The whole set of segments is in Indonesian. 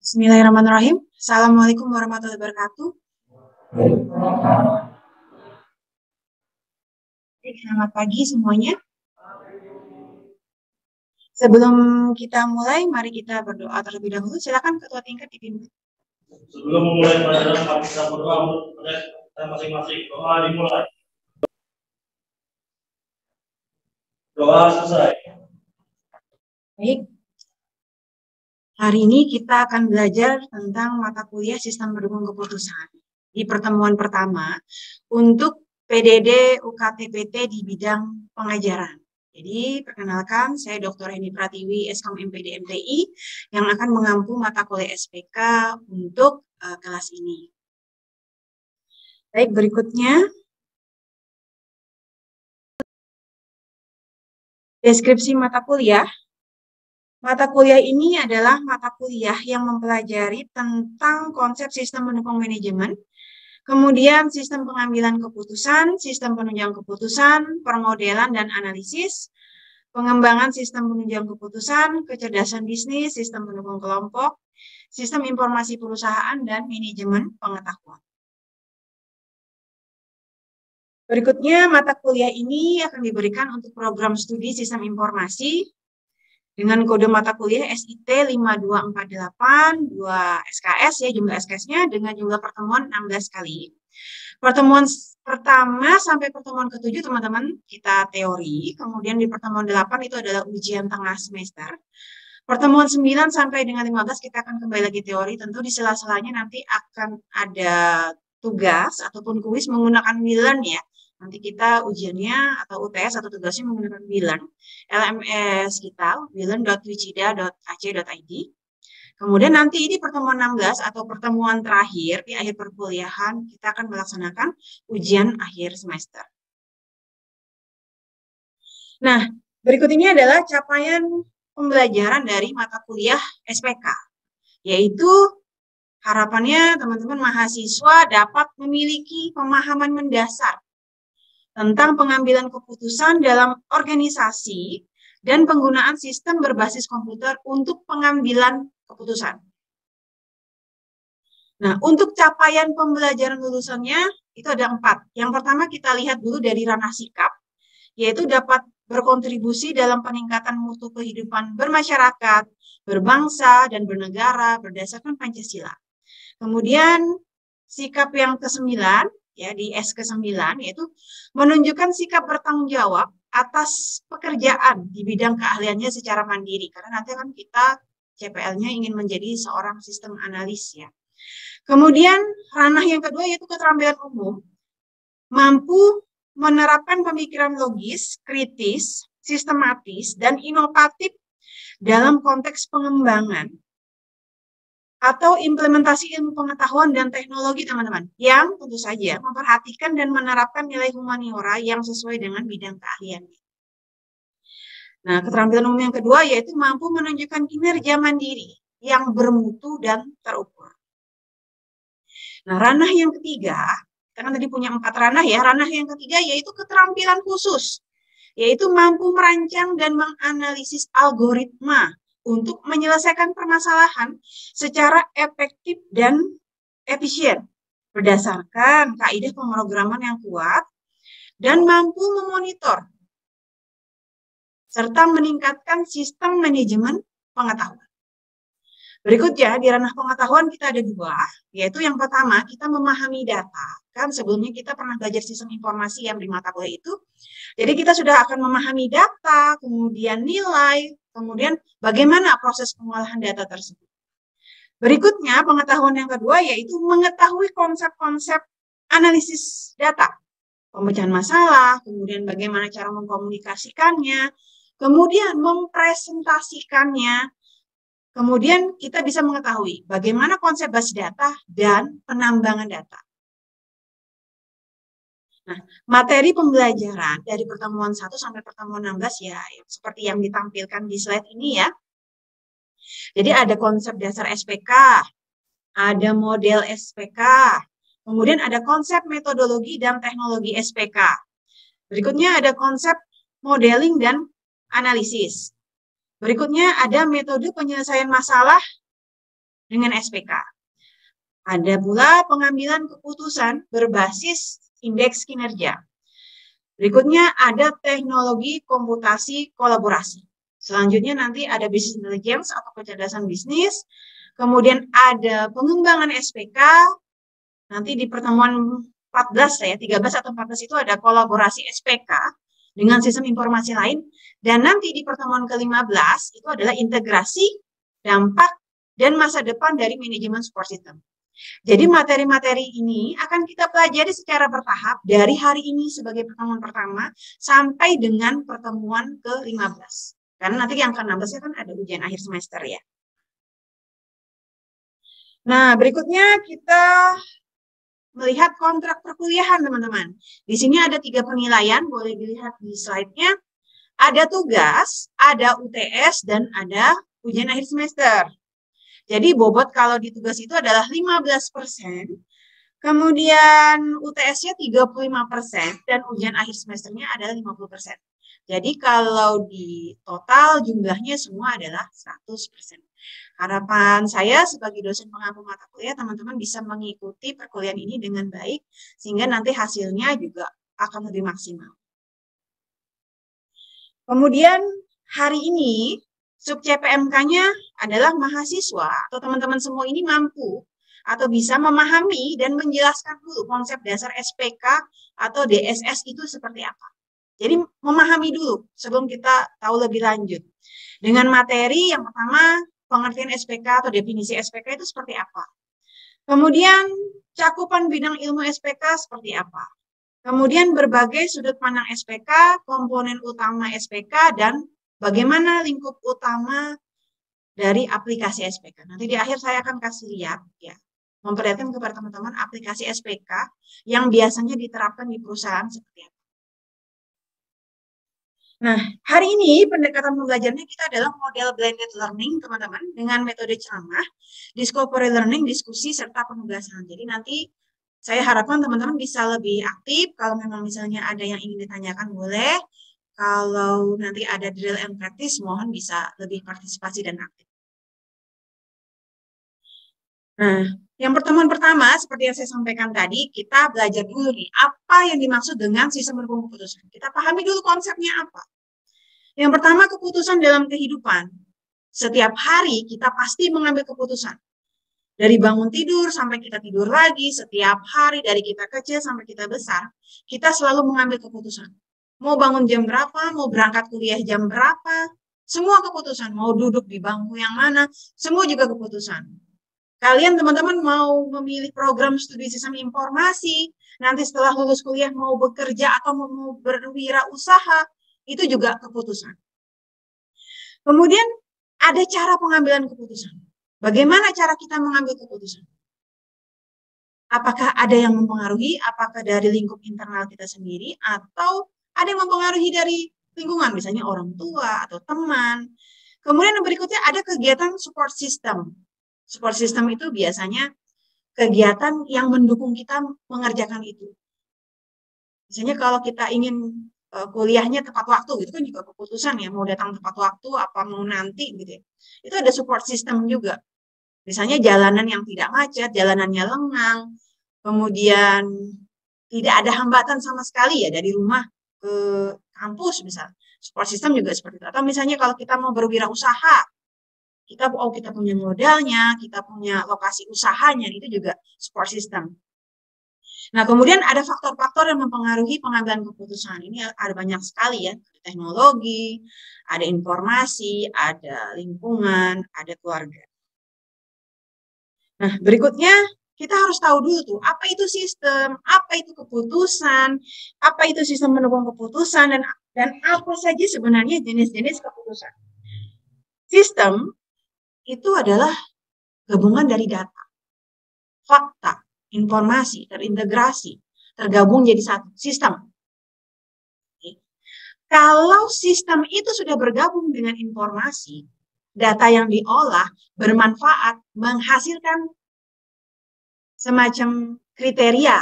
Bismillahirrahmanirrahim. Assalamualaikum warahmatullahi wabarakatuh. Selamat pagi semuanya. Sebelum kita mulai, mari kita berdoa terlebih dahulu. Silakan Ketua Tingkat dipimpin. Sebelum memulai pelajaran, mari kita berdoa untuk kita masing-masing. Doa dimulai. Doa selesai. Baik. Hari ini kita akan belajar tentang mata kuliah Sistem Pendukung Keputusan. Di pertemuan pertama untuk PDD UKT-PT di bidang pengajaran. Jadi, perkenalkan, saya Dr. Heni Pratiwi, Eskom MPD MTI, yang akan mengampu mata kuliah SPK untuk kelas ini. Baik, berikutnya. Deskripsi mata kuliah. Mata kuliah ini adalah mata kuliah yang mempelajari tentang konsep sistem pendukung manajemen, kemudian sistem pengambilan keputusan, sistem penunjang keputusan, permodelan dan analisis, pengembangan sistem penunjang keputusan, kecerdasan bisnis, sistem pendukung kelompok, sistem informasi perusahaan, dan manajemen pengetahuan. Berikutnya, mata kuliah ini akan diberikan untuk program studi sistem informasi dengan kode mata kuliah SIT 5248, 2 SKS ya, jumlah SKS-nya dengan jumlah pertemuan 16 kali. Pertemuan pertama sampai pertemuan ke-7 teman-teman kita teori, kemudian di pertemuan 8 itu adalah ujian tengah semester. Pertemuan 9 sampai dengan 15 kita akan kembali lagi teori, tentu di sela-selanya nanti akan ada tugas ataupun kuis menggunakan Milan ya. Nanti kita ujiannya atau UTS atau tugasnya menggunakan Milan. LMS kita, milan.wicida.ac.id. Kemudian nanti di pertemuan 16 atau pertemuan terakhir di akhir perkuliahan, kita akan melaksanakan ujian akhir semester. Nah, berikut ini adalah capaian pembelajaran dari mata kuliah SPK, yaitu harapannya teman-teman mahasiswa dapat memiliki pemahaman mendasar tentang pengambilan keputusan dalam organisasi dan penggunaan sistem berbasis komputer untuk pengambilan keputusan. Nah, untuk capaian pembelajaran lulusannya itu ada 4. Yang pertama kita lihat dulu dari ranah sikap, yaitu dapat berkontribusi dalam peningkatan mutu kehidupan bermasyarakat, berbangsa, dan bernegara berdasarkan Pancasila. Kemudian sikap yang ke-9, ya di S ke-9, yaitu menunjukkan sikap bertanggung jawab atas pekerjaan di bidang keahliannya secara mandiri. Karena nanti kan kita CPL-nya ingin menjadi seorang sistem analis ya. Kemudian ranah yang kedua yaitu keterampilan umum, mampu menerapkan pemikiran logis, kritis, sistematis, dan inovatif dalam konteks pengembangan atau implementasi ilmu pengetahuan dan teknologi teman-teman, yang tentu saja memperhatikan dan menerapkan nilai humaniora yang sesuai dengan bidang keahliannya. Nah, keterampilan umum yang kedua yaitu mampu menunjukkan kinerja mandiri yang bermutu dan terukur. Nah, ranah yang ketiga, karena tadi punya 4 ranah ya, ranah yang ketiga yaitu keterampilan khusus, yaitu mampu merancang dan menganalisis algoritma untuk menyelesaikan permasalahan secara efektif dan efisien berdasarkan kaidah pemrograman yang kuat dan mampu memonitor serta meningkatkan sistem manajemen pengetahuan. Berikutnya di ranah pengetahuan kita ada 2, yaitu yang pertama kita memahami data. Kan sebelumnya kita pernah belajar sistem informasi yang di mata kuliah itu. Jadi kita sudah akan memahami data, kemudian nilai, kemudian bagaimana proses pengolahan data tersebut. Berikutnya pengetahuan yang kedua yaitu mengetahui konsep-konsep analisis data. Pemecahan masalah, kemudian bagaimana cara mengkomunikasikannya, kemudian mempresentasikannya. Kemudian kita bisa mengetahui bagaimana konsep basis data dan penambangan data. Nah, materi pembelajaran dari pertemuan 1 sampai pertemuan 16 ya, seperti yang ditampilkan di slide ini ya. Jadi ada konsep dasar SPK, ada model SPK, kemudian ada konsep metodologi dan teknologi SPK. Berikutnya ada konsep modeling dan analisis. Berikutnya ada metode penyelesaian masalah dengan SPK. Ada pula pengambilan keputusan berbasis indeks kinerja. Berikutnya ada teknologi komputasi kolaborasi. Selanjutnya nanti ada business intelligence atau kecerdasan bisnis. Kemudian ada pengembangan SPK. Nanti di pertemuan 14 ya, 13 atau 14 itu ada kolaborasi SPK dengan sistem informasi lain. Dan nanti di pertemuan ke-15 itu adalah integrasi, dampak, dan masa depan dari manajemen support system. Jadi materi-materi ini akan kita pelajari secara bertahap dari hari ini sebagai pertemuan pertama sampai dengan pertemuan ke-15. Karena nanti yang ke-16 kan ada ujian akhir semester ya. Nah, berikutnya kita melihat kontrak perkuliahan, teman-teman. Di sini ada 3 penilaian, boleh dilihat di slide-nya. Ada tugas, ada UTS, dan ada ujian akhir semester. Jadi bobot kalau di tugas itu adalah 15%, kemudian UTS-nya 35%, dan ujian akhir semesternya adalah 50%. Jadi kalau di total jumlahnya semua adalah 100%. Harapan saya sebagai dosen pengampu mata kuliah, teman-teman bisa mengikuti perkuliahan ini dengan baik, sehingga nanti hasilnya juga akan lebih maksimal. Kemudian hari ini, sub CPMK-nya adalah mahasiswa atau teman-teman semua ini mampu atau bisa memahami dan menjelaskan dulu konsep dasar SPK atau DSS itu seperti apa. Jadi memahami dulu sebelum kita tahu lebih lanjut. Dengan materi yang pertama, pengertian SPK atau definisi SPK itu seperti apa. Kemudian cakupan bidang ilmu SPK seperti apa. Kemudian berbagai sudut pandang SPK, komponen utama SPK, dan bagaimana lingkup utama dari aplikasi SPK. Nanti di akhir saya akan kasih lihat, ya, memperlihatkan kepada teman-teman aplikasi SPK yang biasanya diterapkan di perusahaan seperti apa. Nah, hari ini pendekatan pembelajarannya kita adalah model blended learning, teman-teman, dengan metode ceramah, discovery learning, diskusi, serta penugasan. Jadi nanti saya harapkan teman-teman bisa lebih aktif. Kalau memang misalnya ada yang ingin ditanyakan, boleh. Kalau nanti ada drill and practice, mohon bisa lebih partisipasi dan aktif. Nah, yang pertemuan pertama, seperti yang saya sampaikan tadi, kita belajar dulu nih, apa yang dimaksud dengan sistem mendukung keputusan. Kita pahami dulu konsepnya apa. Yang pertama, keputusan dalam kehidupan. Setiap hari kita pasti mengambil keputusan. Dari bangun tidur sampai kita tidur lagi, setiap hari dari kita kecil sampai kita besar, kita selalu mengambil keputusan. Mau bangun jam berapa, mau berangkat kuliah jam berapa, semua keputusan. Mau duduk di bangku yang mana, semua juga keputusan. Kalian teman-teman mau memilih program studi sistem informasi, nanti setelah lulus kuliah mau bekerja atau mau berwirausaha, itu juga keputusan. Kemudian ada cara pengambilan keputusan. Bagaimana cara kita mengambil keputusan? Apakah ada yang mempengaruhi? Apakah dari lingkup internal kita sendiri? Atau ada yang mempengaruhi dari lingkungan, misalnya orang tua atau teman. Kemudian yang berikutnya ada kegiatan support system. Support system itu biasanya kegiatan yang mendukung kita mengerjakan itu. Misalnya kalau kita ingin kuliahnya tepat waktu, itu kan juga keputusan ya, mau datang tepat waktu, apa mau nanti gitu ya. Itu ada support system juga. Misalnya jalanan yang tidak macet, jalanannya lengang, kemudian tidak ada hambatan sama sekali ya dari rumah ke kampus misalnya. Support system juga seperti itu. Atau misalnya kalau kita mau berwirausaha, kita punya modalnya, kita punya lokasi usahanya, itu juga support system. Nah, kemudian ada faktor-faktor yang mempengaruhi pengambilan keputusan. Ini ada banyak sekali ya, teknologi, ada informasi, ada lingkungan, ada keluarga. Nah, berikutnya kita harus tahu dulu tuh, apa itu sistem, apa itu keputusan, apa itu sistem mendukung keputusan, dan apa saja sebenarnya jenis-jenis keputusan. Sistem itu adalah gabungan dari data, fakta, informasi, terintegrasi, tergabung jadi satu sistem. Kalau sistem itu sudah bergabung dengan informasi, data yang diolah bermanfaat, menghasilkan semacam kriteria.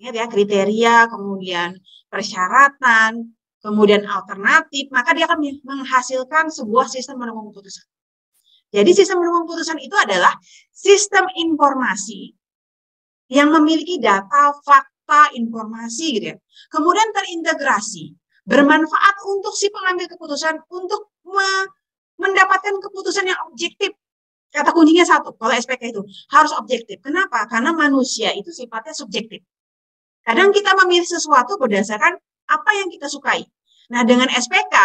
Ingat ya, kriteria, kemudian persyaratan, kemudian alternatif, maka dia akan menghasilkan sebuah sistem mendukung keputusan. Jadi sistem pendukung keputusan itu adalah sistem informasi yang memiliki data, fakta, informasi gitu ya. Kemudian terintegrasi, bermanfaat untuk si pengambil keputusan untuk mendapatkan keputusan yang objektif. Kata kuncinya satu, kalau SPK itu harus objektif. Kenapa? Karena manusia itu sifatnya subjektif. Kadang kita memilih sesuatu berdasarkan apa yang kita sukai. Nah, dengan SPK,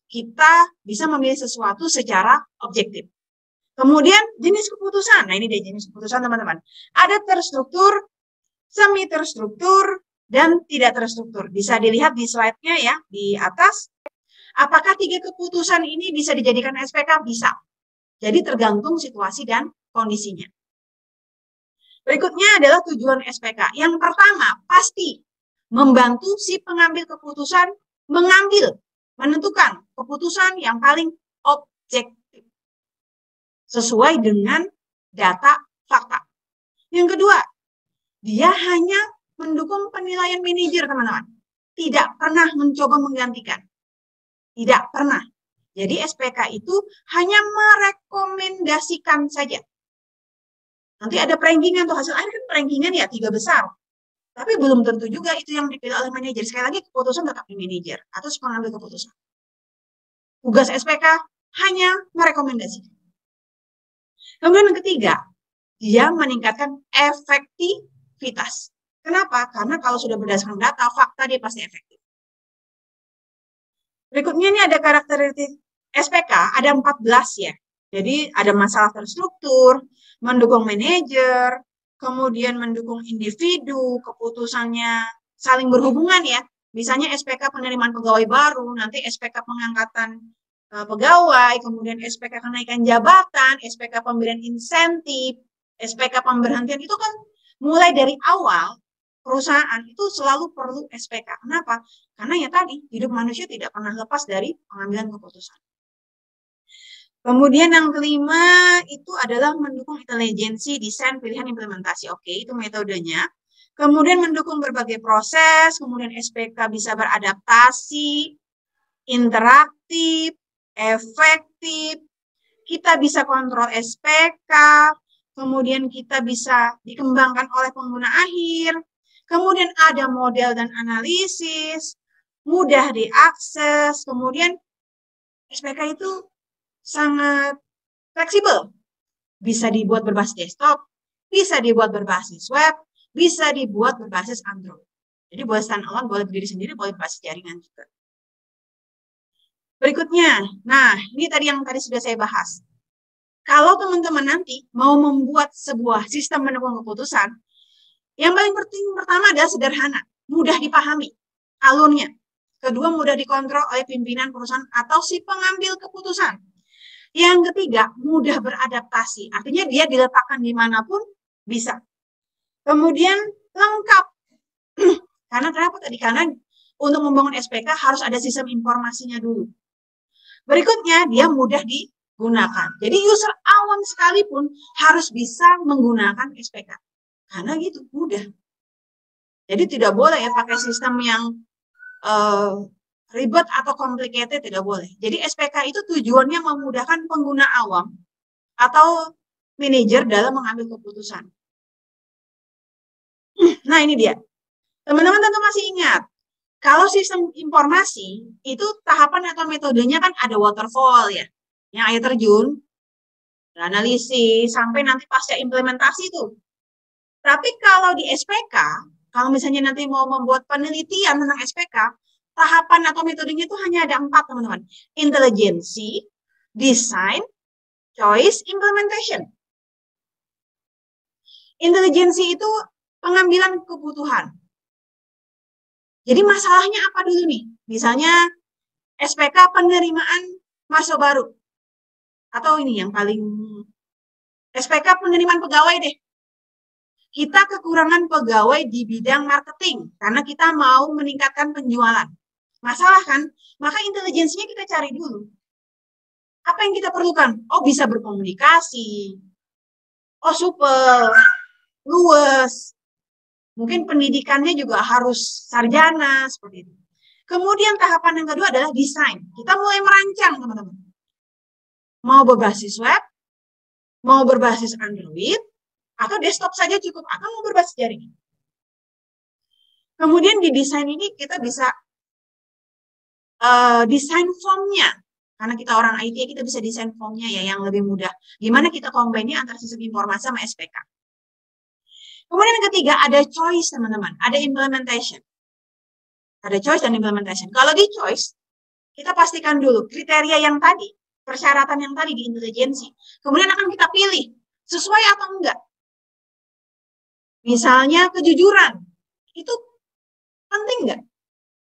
kita bisa memilih sesuatu secara objektif. Kemudian jenis keputusan. Nah, ini dia jenis keputusan, teman-teman. Ada terstruktur, semi terstruktur, dan tidak terstruktur. Bisa dilihat di slide-nya ya, di atas. Apakah 3 keputusan ini bisa dijadikan SPK? Bisa. Jadi tergantung situasi dan kondisinya. Berikutnya adalah tujuan SPK. Yang pertama, pasti membantu si pengambil keputusan menentukan keputusan yang paling objektif sesuai dengan data fakta. Yang kedua, dia hanya mendukung penilaian manajer, teman-teman. Tidak pernah mencoba menggantikan. Tidak pernah. Jadi SPK itu hanya merekomendasikan saja. Nanti ada rankingan tuh, hasil akhir kan rankingan ya 3 besar. Tapi belum tentu juga itu yang dipilih oleh manajer. Sekali lagi keputusan tetap di manajer atau pengambil keputusan. Tugas SPK hanya merekomendasikan. Kemudian yang ketiga, dia meningkatkan efektivitas. Kenapa? Karena kalau sudah berdasarkan data, fakta, dia pasti efektif. Berikutnya ini ada karakteristik SPK, ada 14 ya. Jadi ada masalah terstruktur, mendukung manajer, kemudian mendukung individu, keputusannya saling berhubungan ya. Misalnya SPK penerimaan pegawai baru, nanti SPK pengangkatan pegawai, kemudian SPK kenaikan jabatan, SPK pemberian insentif, SPK pemberhentian, itu kan mulai dari awal perusahaan itu selalu perlu SPK. Kenapa? Karena ya tadi, hidup manusia tidak pernah lepas dari pengambilan keputusan. Kemudian yang kelima itu adalah mendukung intelijensi, desain, pilihan, implementasi. Oke, itu metodenya. Kemudian mendukung berbagai proses, kemudian SPK bisa beradaptasi, interaktif, efektif, kita bisa kontrol SPK, kemudian kita bisa dikembangkan oleh pengguna akhir, kemudian ada model dan analisis, mudah diakses, kemudian SPK itu sangat fleksibel, bisa dibuat berbasis desktop, bisa dibuat berbasis web, bisa dibuat berbasis Android. Jadi boleh standalone, boleh berdiri sendiri, boleh berbasis jaringan juga. Berikutnya, nah ini tadi yang tadi sudah saya bahas. Kalau teman-teman nanti mau membuat sebuah sistem mendukung keputusan, yang paling penting pertama adalah sederhana, mudah dipahami alurnya. Kedua, mudah dikontrol oleh pimpinan perusahaan atau si pengambil keputusan. Yang ketiga, mudah beradaptasi. Artinya dia diletakkan dimanapun bisa. Kemudian lengkap. Karena kenapa tadi? Karena untuk membangun SPK harus ada sistem informasinya dulu. Berikutnya, dia mudah digunakan. Jadi user awam sekalipun harus bisa menggunakan SPK. Karena gitu, mudah. Jadi tidak boleh ya pakai sistem yang ribet atau complicated, tidak boleh. Jadi SPK itu tujuannya memudahkan pengguna awam atau manajer dalam mengambil keputusan. Nah ini dia. Teman-teman tentu masih ingat, kalau sistem informasi itu tahapan atau metodenya kan ada waterfall ya. Yang air terjun, analisis, sampai nanti pasca implementasi itu. Tapi kalau di SPK, kalau misalnya nanti mau membuat penelitian tentang SPK, tahapan atau metodenya itu hanya ada 4, teman-teman. Intelijensi, design, choice, implementation. Intelijensi itu pengambilan kebutuhan. Jadi masalahnya apa dulu nih? Misalnya SPK penerimaan mahasiswa baru. Atau ini yang paling SPK penerimaan pegawai deh. Kita kekurangan pegawai di bidang marketing karena kita mau meningkatkan penjualan. Masalah kan? Maka intelijensinya kita cari dulu. Apa yang kita perlukan? Oh, bisa berkomunikasi. Oh, supel, luwes. Mungkin pendidikannya juga harus sarjana, seperti itu. Kemudian tahapan yang kedua adalah desain. Kita mulai merancang, teman-teman. Mau berbasis web, mau berbasis Android, atau desktop saja cukup, atau mau berbasis jaringan. Kemudian di desain ini kita bisa desain formnya. Karena kita orang IT, kita bisa desain formnya ya yang lebih mudah. Gimana kita combine-nya antara sistem informasi sama SPK. Kemudian yang ketiga, ada choice, teman-teman. Ada implementation. Ada choice dan implementation. Kalau di choice, kita pastikan dulu kriteria yang tadi, persyaratan yang tadi di intelijensi. Kemudian akan kita pilih, sesuai atau enggak. Misalnya kejujuran. Itu penting enggak?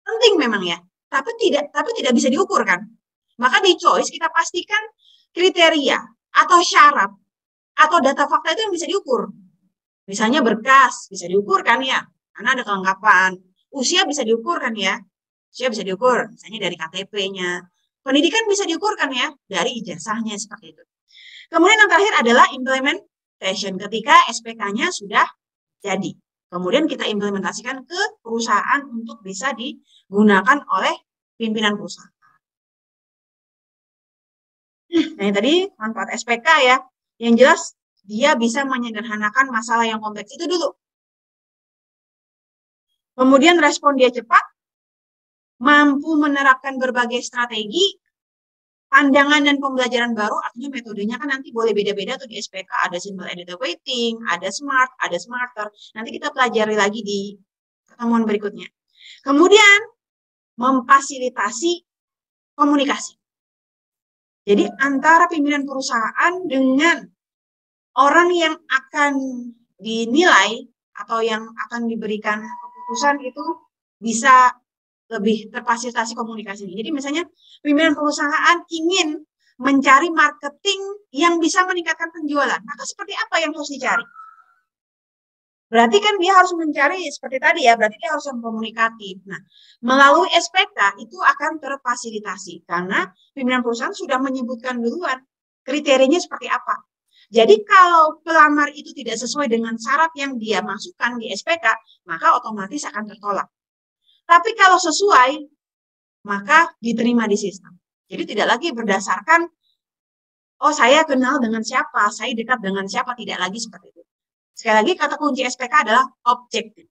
Penting memang ya. Tapi tidak bisa diukur kan. Maka di choice kita pastikan kriteria atau syarat atau data fakta itu yang bisa diukur. Misalnya berkas bisa diukur kan ya, karena ada kelengkapan. Usia bisa diukur kan ya, usia bisa diukur, misalnya dari KTP-nya. Pendidikan bisa diukur kan ya, dari ijazahnya seperti itu. Kemudian yang terakhir adalah implementation, ketika SPK-nya sudah jadi. Kemudian kita implementasikan ke perusahaan untuk bisa digunakan oleh pimpinan perusahaan. Nah, yang tadi manfaat SPK ya. Yang jelas dia bisa menyederhanakan masalah yang kompleks itu dulu. Kemudian respon dia cepat, mampu menerapkan berbagai strategi, pandangan dan pembelajaran baru, artinya metodenya kan nanti boleh beda-beda tuh di SPK, ada simple editor waiting, ada smart, ada smarter. Nanti kita pelajari lagi di pertemuan berikutnya. Kemudian memfasilitasi komunikasi. Jadi antara pimpinan perusahaan dengan orang yang akan dinilai atau yang akan diberikan keputusan itu bisa lebih terfasilitasi komunikasi. Jadi misalnya pimpinan perusahaan ingin mencari marketing yang bisa meningkatkan penjualan. Maka seperti apa yang harus dicari? Berarti kan dia harus mencari seperti tadi ya, berarti dia harus yang komunikatif. Nah, melalui SPK itu akan terfasilitasi karena pimpinan perusahaan sudah menyebutkan duluan kriterianya seperti apa. Jadi kalau pelamar itu tidak sesuai dengan syarat yang dia masukkan di SPK, maka otomatis akan tertolak. Tapi kalau sesuai, maka diterima di sistem. Jadi tidak lagi berdasarkan, oh saya kenal dengan siapa, saya dekat dengan siapa, tidak lagi seperti itu. Sekali lagi kata kunci SPK adalah objektif.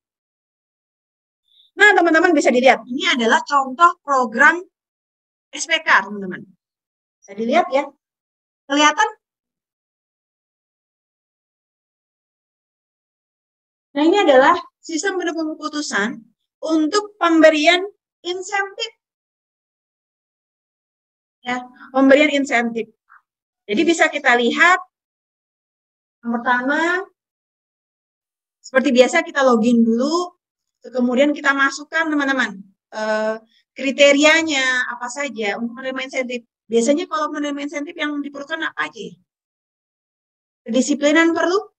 Nah teman-teman bisa dilihat, ini adalah contoh program SPK teman-teman. Bisa dilihat ya, kelihatan? Nah ini adalah sistem pendukung keputusan untuk pemberian insentif. Ya, pemberian insentif. Jadi bisa kita lihat, yang pertama, seperti biasa kita login dulu, kemudian kita masukkan teman-teman kriterianya apa saja untuk menerima insentif. Biasanya kalau menerima insentif yang diperlukan apa aja? Kedisiplinan perlu?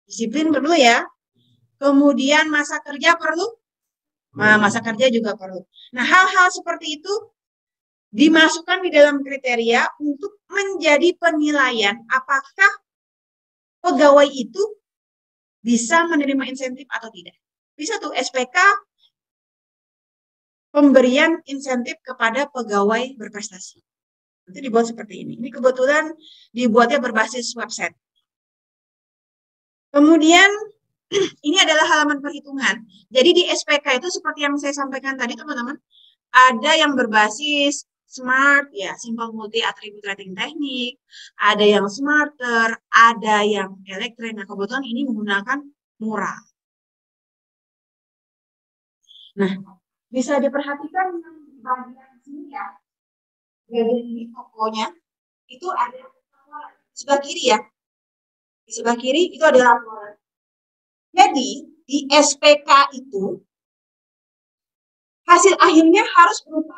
Disiplin perlu ya. Kemudian masa kerja perlu? Nah, masa kerja juga perlu. Nah, hal-hal seperti itu dimasukkan di dalam kriteria untuk menjadi penilaian apakah pegawai itu bisa menerima insentif atau tidak. Bisa tuh SPK pemberian insentif kepada pegawai berprestasi. Nanti dibuat seperti ini. Ini kebetulan dibuatnya berbasis website. Kemudian ini adalah halaman perhitungan. Jadi di SPK itu seperti yang saya sampaikan tadi teman-teman, ada yang berbasis smart, ya simple multi attribute rating teknik, ada yang smarter, ada yang elektrik. Nah kebetulan ini menggunakan murah. Nah bisa diperhatikan di bagian sini ya, bagian ini tokonya itu ada sebelah kiri ya, di sebelah kiri itu ada laporan. Jadi di SPK itu hasil akhirnya harus berupa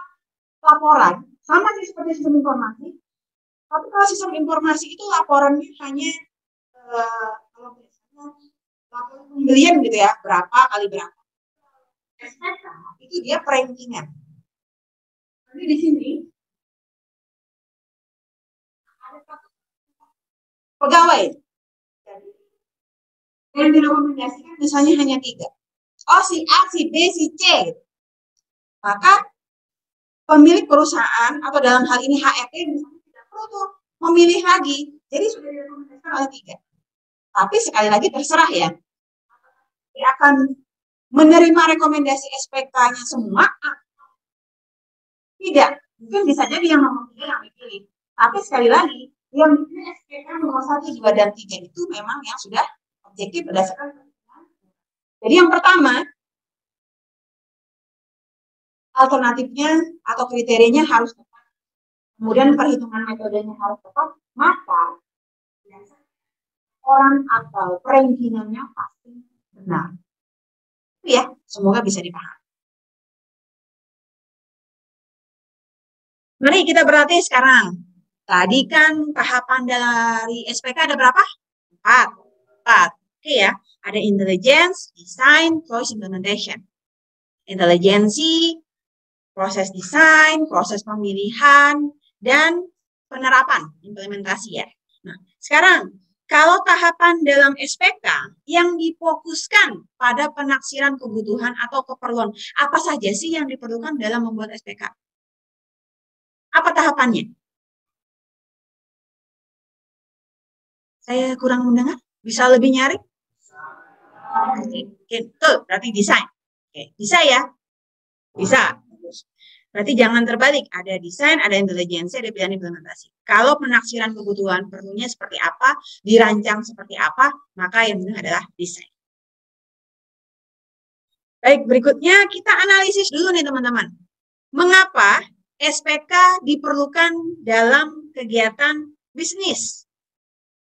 laporan, sama seperti sistem informasi. Tapi kalau sistem informasi itu laporannya hanya kalau biasanya laporan pembelian gitu ya, berapa kali berapa. SPK itu dia rankingan. Jadi di sini ada pegawai yang direkomendasikan misalnya hanya 3. Oh si A, si B, si C. Maka pemilik perusahaan atau dalam hal ini HRD misalnya tidak perlu tuh memilih lagi. Jadi sudah direkomendasikan oleh 3. Tapi sekali lagi terserah ya. Dia akan menerima rekomendasi SPK-nya semua? Tidak. Mungkin bisa jadi yang nomor 3 yang dipilih. Tapi sekali lagi, yang dipilih SPK nomor 1, 2, dan 3 itu memang yang sudah objektif berdasarkan. Jadi yang pertama, alternatifnya atau kriterianya harus tepat. Kemudian perhitungan metodenya harus tepat. Maka orang atau perankingannya pasti benar. Itu ya, semoga bisa dipahami. Mari kita berarti sekarang. Tadi kan tahapan dari SPK ada berapa? 4. Oke ya, ada intelligence, design, proses implementation. Intelijensi, proses desain, proses pemilihan, dan penerapan, implementasi ya. Nah, sekarang kalau tahapan dalam SPK yang difokuskan pada penaksiran kebutuhan atau keperluan, apa saja sih yang diperlukan dalam membuat SPK? Apa tahapannya? Saya kurang mendengar. Bisa lebih nyari? Oke, tuh, berarti desain. Oke, bisa ya? Bisa. Berarti jangan terbalik. Ada desain, ada intelijensi, ada pilihan implementasi. Kalau penaksiran kebutuhan perlunya seperti apa, dirancang seperti apa, maka yang benar adalah desain. Baik, berikutnya kita analisis dulu nih teman-teman. Mengapa SPK diperlukan dalam kegiatan bisnis?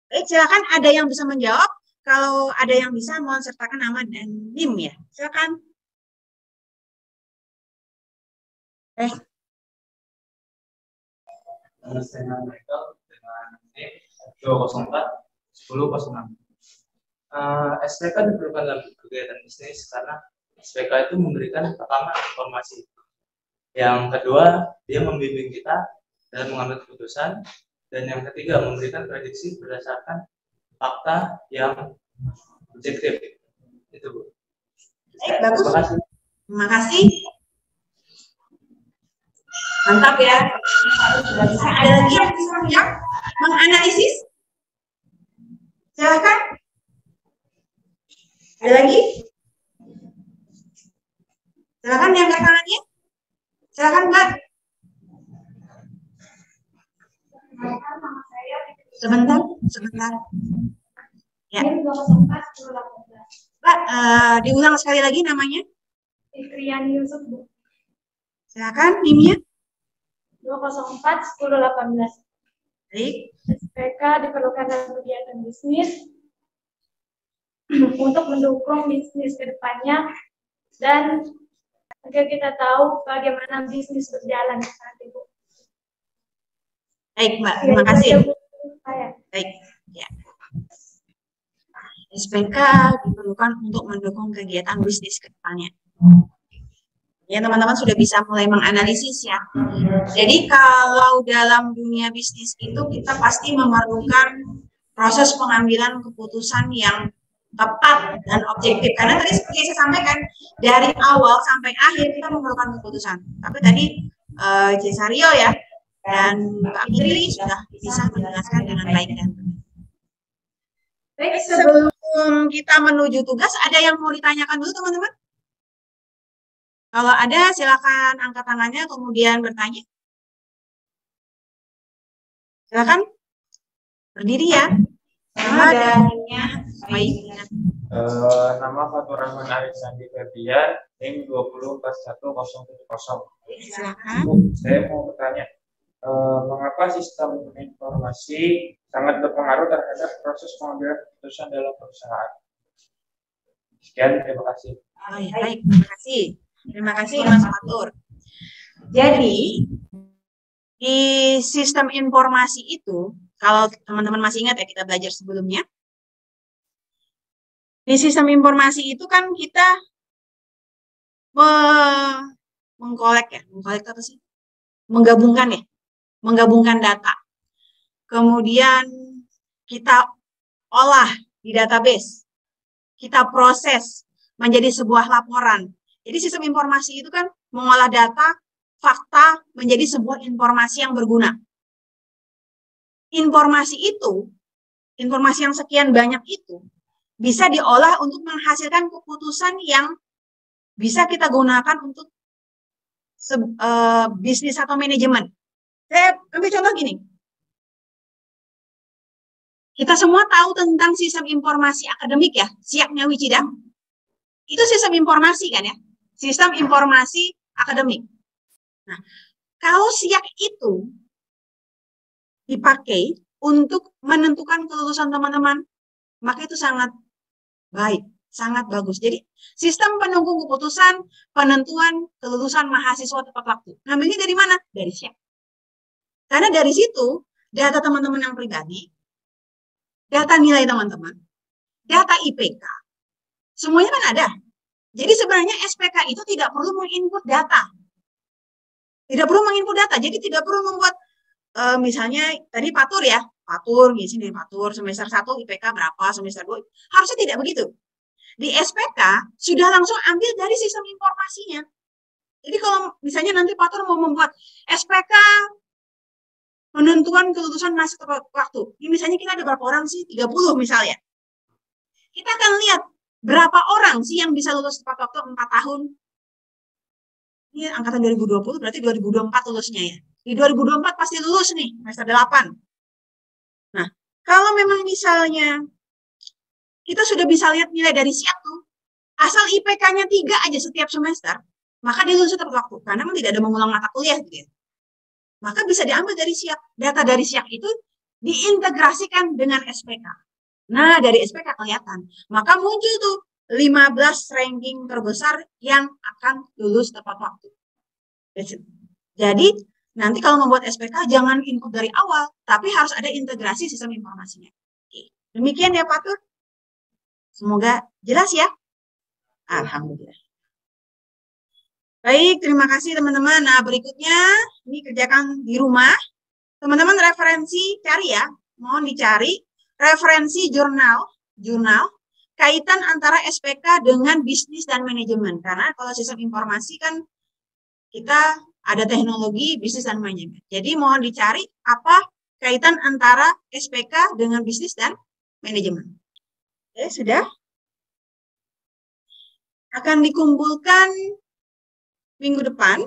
Baik, silakan ada yang bisa menjawab. Kalau ada yang bisa, mohon sertakan nama dan NIM ya. Silakan. Saya Michael dengan NIM 204-1006. SPK diperlukan dalam kegiatan bisnis karena SPK itu memberikan pertama informasi. Yang kedua, dia membimbing kita dalam mengambil keputusan. Dan yang ketiga, memberikan prediksi berdasarkan fakta yang objektif. Itu, Bu. Bagus. Terima kasih. Terima kasih. Mantap ya. Ada lagi yang bisa menjawab? Menganalisis? Silakan. Ada lagi? Silakan yang angkat tangannya. Silakan, Mbak. Sebentar. Ya. Mbak, diulang sekali lagi namanya. Fitriani Yusuf, Bu. Silakan, NIM-nya. 204-1018. Baik. SPK diperlukan dalam kegiatan bisnis untuk mendukung bisnis ke depannya dan agar kita tahu bagaimana bisnis berjalan saat itu. Baik, Mbak. Terima kasih. Baik. Ya. SPK diperlukan untuk mendukung kegiatan bisnis ke depannya. Ya, teman-teman sudah bisa mulai menganalisis ya. Jadi kalau dalam dunia bisnis itu kita pasti memerlukan proses pengambilan keputusan yang tepat dan objektif. Karena tadi seperti saya sampaikan, dari awal sampai akhir kita memerlukan keputusan. Tapi tadi Cesario ya dan Mbak Fitri sudah bisa menjelaskan dengan baik dan benar. Baik, sebelum kita menuju tugas, ada yang mau ditanyakan dulu teman-teman? Kalau ada, silakan angkat tangannya, kemudian bertanya. Silakan berdiri ya. Nama dan NIM-nya. Baik. Nama Fatur Rahman Arif Sandi Febrian, NIM 2041070. Silakan. Saya mau bertanya, mengapa sistem informasi sangat berpengaruh terhadap proses pengambilan keputusan dalam perusahaan? Sekian, terima kasih. Oh, ya, baik, terima kasih. Terima kasih Mas Fatur. Jadi di sistem informasi itu, kalau teman-teman masih ingat ya kita belajar sebelumnya, di sistem informasi itu kan kita mengkolek apa sih? Menggabungkan data. Kemudian kita olah di database, kita proses menjadi sebuah laporan. Jadi sistem informasi itu kan mengolah data, fakta menjadi sebuah informasi yang berguna. informasi itu, informasi yang sekian banyak itu, bisa diolah untuk menghasilkan keputusan yang bisa kita gunakan untuk bisnis atau manajemen. Saya ambil contoh gini. Kita semua tahu tentang sistem informasi akademik ya, SIAK-nya Wichida. Itu sistem informasi kan ya, sistem informasi akademik. Nah, kalau SIAK itu dipakai untuk menentukan kelulusan teman-teman, maka itu sangat baik, sangat bagus. Jadi, sistem pendukung keputusan, penentuan kelulusan mahasiswa tepat waktu. Ngambilnya dari mana? Dari SIAK. Karena dari situ, data teman-teman yang pribadi, data nilai teman-teman, data IPK, semuanya kan ada. Jadi sebenarnya SPK itu tidak perlu menginput data. Tidak perlu menginput data, jadi tidak perlu membuat, misalnya tadi Patur ya, Patur, ngisi nih Patur, semester 1 IPK berapa, semester 2, harusnya tidak begitu. Di SPK sudah langsung ambil dari sistem informasinya. Jadi kalau misalnya nanti Patur mau membuat SPK penentuan kelulusan mahasiswa tepat waktu, ini misalnya kita ada berapa orang sih, 30 misalnya. Kita akan lihat berapa orang sih yang bisa lulus tepat waktu 4 tahun. Ini angkatan 2020 berarti 2024 lulusnya ya. Di 2024 pasti lulus nih, semester 8. Nah, kalau memang misalnya kita sudah bisa lihat nilai dari SIAK tuh, asal IPK-nya 3 aja setiap semester, maka dia lulus tepat waktu. Karena memang tidak ada mengulang mata kuliah gitu ya. Maka bisa diambil dari SIAK. Data dari SIAK itu diintegrasikan dengan SPK. Nah, dari SPK kelihatan. Maka muncul tuh 15 ranking terbesar yang akan lulus tepat waktu. Jadi, nanti kalau membuat SPK, jangan input dari awal, tapi harus ada integrasi sistem informasinya. Oke. Demikian ya, Pak Tur. Semoga jelas ya. Alhamdulillah. Baik, terima kasih teman-teman. Nah, berikutnya, ini kerjakan di rumah. Teman-teman referensi, cari ya. Mohon dicari. Referensi jurnal, kaitan antara SPK dengan bisnis dan manajemen. Karena kalau sistem informasi kan kita ada teknologi, bisnis, dan manajemen. Jadi mohon dicari apa kaitan antara SPK dengan bisnis dan manajemen. Oke, sudah. Akan dikumpulkan minggu depan,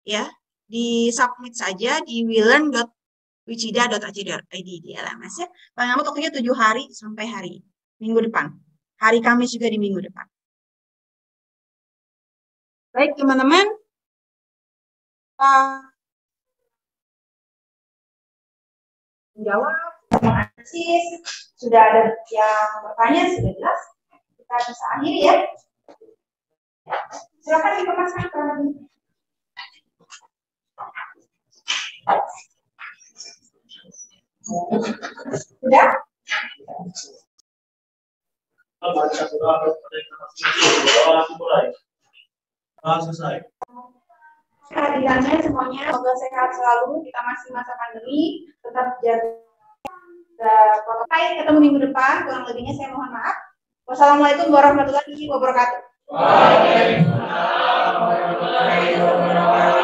ya, di submit saja di wilearn.wichida.ac.id di LMS ya. Paling lama waktunya 7 hari sampai hari minggu depan. Hari Kamis juga di minggu depan. Baik teman-teman, menjawab, terima kasih. Sudah ada yang bertanya, sudah jelas. Kita bisa akhiri ya. Silakan dikemaskan teman-teman. Sudah? Selesai. Kehadirannya semuanya, semoga sehat selalu. Kita masih masa pandemi, tetap jaga protokol. Ketemu minggu depan, kurang lebihnya saya mohon maaf. Wassalamualaikum warahmatullahi wabarakatuh. Waalaikumsalam warahmatullahi wabarakatuh.